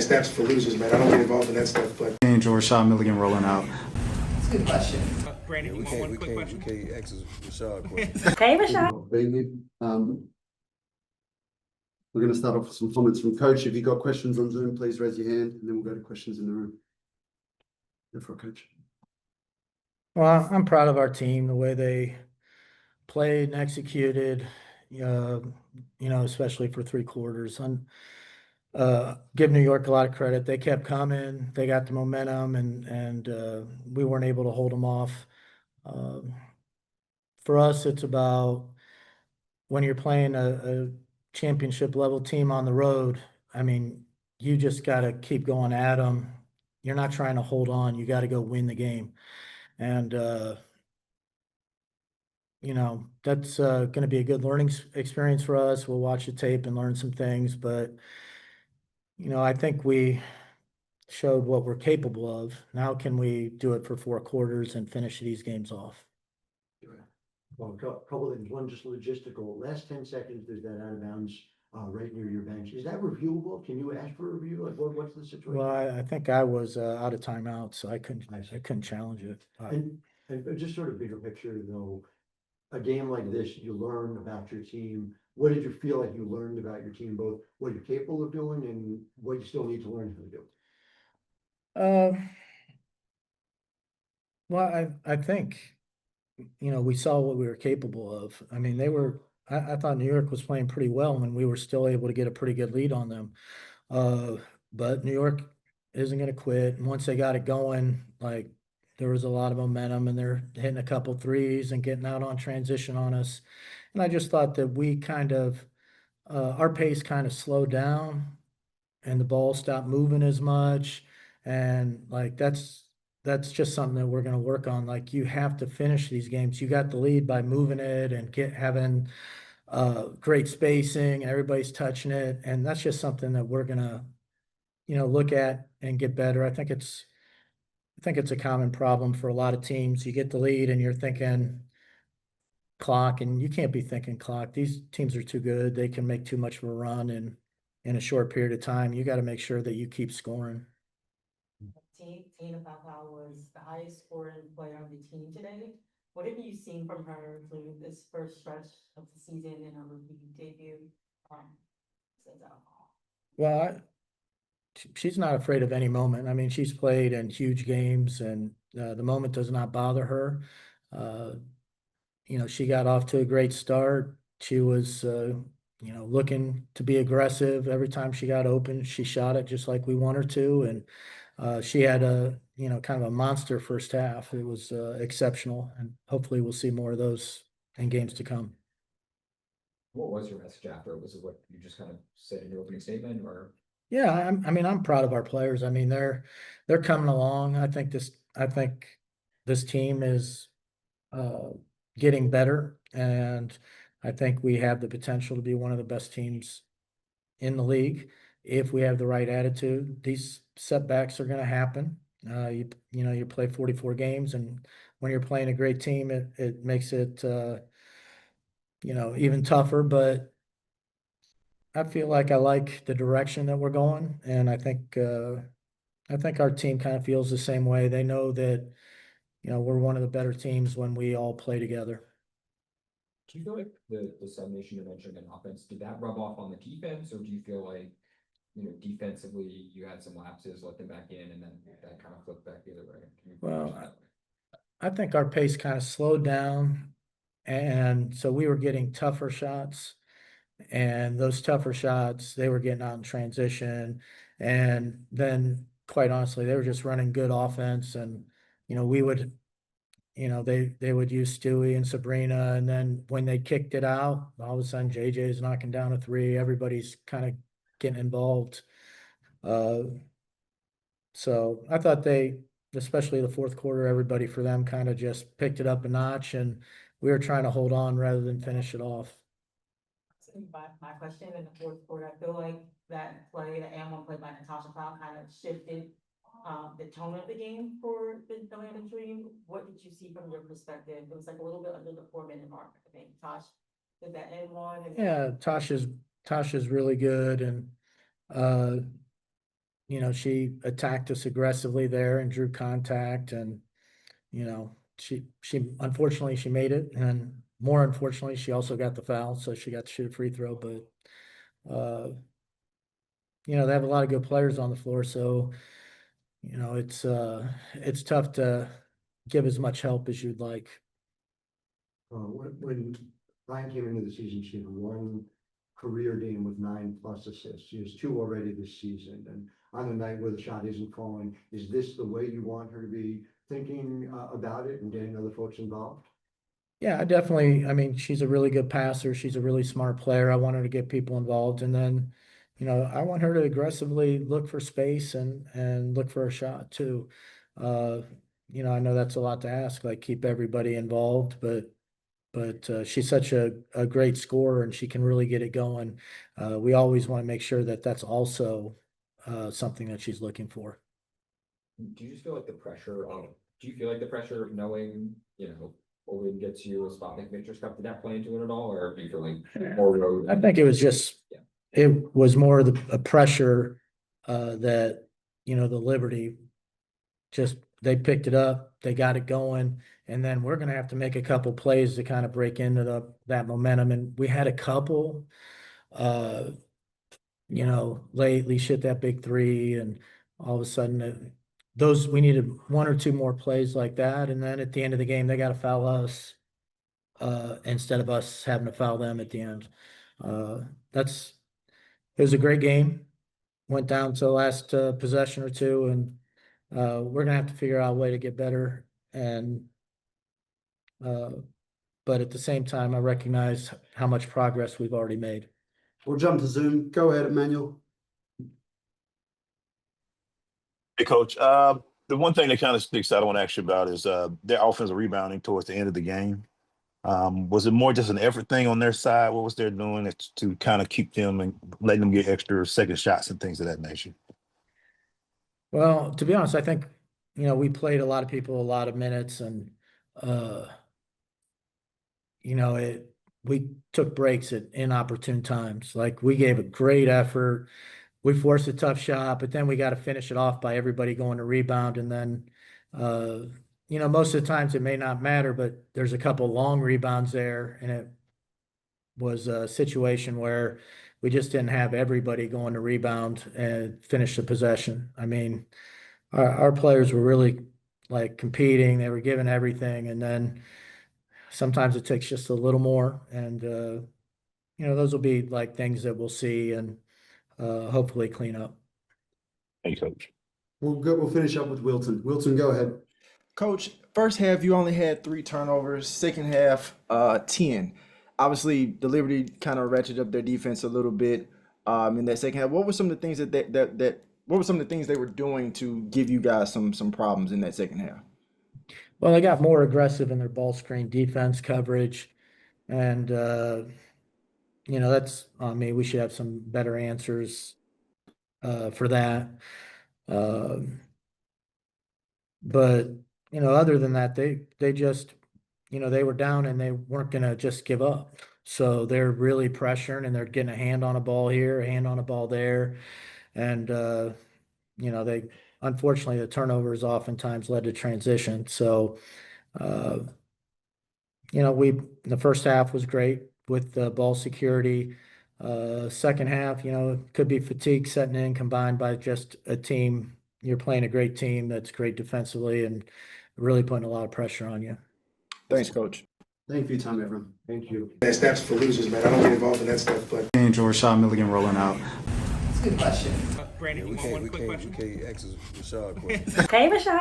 steps for losers, man. I don't get involved in that stuff. But Angel Rashad Milligan rolling out. That's a good question. Brandon, We can't ask Rashad questions. Hey, Rashad. Bailey. We're going to start off with some comments from Coach. If you've got questions on Zoom, please raise your hand, and then we'll go to questions in the room. Go for it, Coach. Well, I'm proud of our team, the way they played and executed, especially for 3 quarters. And give New York a lot of credit. They kept coming. They got the momentum, and we weren't able to hold them off. For us, it's about when you're playing a championship level team on the road. I mean, you just got to keep going at them. You're not trying to hold on. You got to go win the game. And, that's going to be a good learning experience for us. We'll watch the tape and learn some things. But, I think we showed what we're capable of. Now can we do it for 4 quarters and finish these games off? Well, a couple of things. One, just logistical. Last 10 seconds, there's that out of bounds right near your bench. Is that reviewable? Can you ask for a review? Like, what's the situation? Well, I think I was out of timeout, so I couldn't challenge it. And just sort of bigger picture, though, a game like this, you learn about your team. What did you feel like you learned about your team, both what you're capable of doing and what you still need to learn how to do? Well, I think, we saw what we were capable of. I mean, I thought New York was playing pretty well, and we were still able to get a pretty good lead on them. But New York isn't going to quit. And once they got it going, like, there was a lot of momentum, and they're hitting a couple threes and getting out on transition on us. And I just thought that we kind of, our pace kind of slowed down, and the ball stopped moving as much. And like, that's just something that we're going to work on. Like, you have to finish these games. You got the lead by moving it and having great spacing, and everybody's touching it. And that's just something that we're going to, look at and get better. I think it's a common problem for a lot of teams. You get the lead and you're thinking clock, and you can't be thinking clock. These teams are too good. They can make too much of a run in a short period of time. You got to make sure that you keep scoring. Tina Papal was the highest scoring player on the team today. What have you seen from her through this first stretch of the season and her rookie debut? Well, she's not afraid of any moment. I mean, she's played in huge games, and the moment does not bother her. She got off to a great start. She was, looking to be aggressive. Every time she got open, she shot it just like we want her to. And she had kind of a monster first half. It was exceptional, and hopefully we'll see more of those in games to come. What was your message after? Was it what you just kind of said in your opening statement, or? Yeah, I'm proud of our players. I mean, they're coming along. I think this team is getting better, and I think we have the potential to be one of the best teams in the league if we have the right attitude. These setbacks are going to happen. You play 44 games, and when you're playing a great team, it makes it even tougher. But I feel like I like the direction that we're going, and I think our team kind of feels the same way. They know that we're one of the better teams when we all play together. Do you feel like the semination you mentioned in offense, did that rub off on the defense, or do you feel like defensively you had some lapses, let them back in, and then that kind of flipped back the other way? Well, I think our pace kind of slowed down, and so we were getting tougher shots. And those tougher shots, they were getting out in transition. And then, quite honestly, they were just running good offense. And, we would, they would use Stewie and Sabrina. And then when they kicked it out, all of a sudden JJ's knocking down a 3. Everybody's kind of getting involved. So I thought especially the fourth quarter, everybody for them kind of just picked it up a notch. And we were trying to hold on rather than finish it off. My question in the fourth quarter, I feel like that play, the and one play by Natasha Cloud, kind of shifted the tone of the game for the Atlanta Dream. What did you see from your perspective? It was like a little bit under the 4-minute mark, I think. Tosh did that and one. Yeah, Tasha's really good, and you know, she attacked us aggressively there and drew contact, and, you know, she unfortunately she made it, and more unfortunately, she also got the foul, so she got to shoot a free throw, but, you know, they have a lot of good players on the floor, so, you know, it's tough to give as much help as you'd like. When Ryan came into the season, she had one career game with 9+ assists. She has 2 already this season. And on the night where the shot isn't falling, is this the way you want her to be thinking about it and getting other folks involved? Yeah, I mean, she's a really good passer. She's a really smart player. I want her to get people involved. And then, you know, I want her to aggressively look for space and look for a shot too. Uh, you know, I know that's a lot to ask, like keep everybody involved, but she's such a great scorer and she can really get it going. We always want to make sure that that's also something that she's looking for. Do you just feel like the pressure of, do you feel like the pressure of knowing, you know, Owen gets you a spot like Victor's Cup, did that play into it at all, or do you feel like more road? I think it was just, Yeah. it was more a pressure that, you know, the Liberty just, they picked it up, they got it going, and then we're going to have to make a couple plays to kind of break into that momentum. And we had a couple, you know, lately shit that big three, and all of a sudden we needed 1 or 2 more plays like that. And then at the end of the game, they got to foul us instead of us having to foul them at the end. It was a great game. Went down to the last possession or two, and we're gonna have to figure out a way to get better. And but at the same time, I recognize how much progress we've already made. We'll jump to Zoom. Go ahead, Emmanuel. Hey, Coach. The one thing that kind of sticks out I want to ask you about is their offensive rebounding towards the end of the game. Was it more just an effort thing on their side? What was they doing to kind of keep them and letting them get extra second shots and things of that nature? Well, to be honest, I think, you know, we played a lot of people a lot of minutes, and you know, we took breaks at inopportune times. Like we gave a great effort. We forced a tough shot, but then we got to finish it off by everybody going to rebound. And then, you know, most of the times it may not matter, but there's a couple long rebounds there. And it was a situation where we just didn't have everybody going to rebound and finish the possession. I mean, our players were really like competing. They were giving everything. And then sometimes it takes just a little more. And, you know, those will be like things that we'll see and hopefully clean up. Hey, Coach. We'll finish up with Wilton. Wilton, go ahead. Coach, first half you only had 3 turnovers. Second half, 10. Obviously, the Liberty kind of ratcheted up their defense a little bit in that second half. What were some of the things what were some of the things they were doing to give you guys some problems in that second half? Well, they got more aggressive in their ball screen defense coverage, and you know, I mean, we should have some better answers for that. But you know, other than that, they just, you know, they were down and they weren't gonna just give up. So they're really pressuring and they're getting a hand on a ball here, a hand on a ball there, and you know, unfortunately the turnovers oftentimes led to transition. So you know, the first half was great with the ball security. Second half, you know, it could be fatigue setting in combined by just a team. You're playing a great team that's great defensively and really putting a lot of pressure on you. Thanks, Coach. Thank you for your time, everyone. Thank you. That's for losers, man. I don't get involved in that stuff, but. And Rashad Milligan rolling out. That's a good question. Brandon, We can't ask Rashad a question. Hey, Rashad.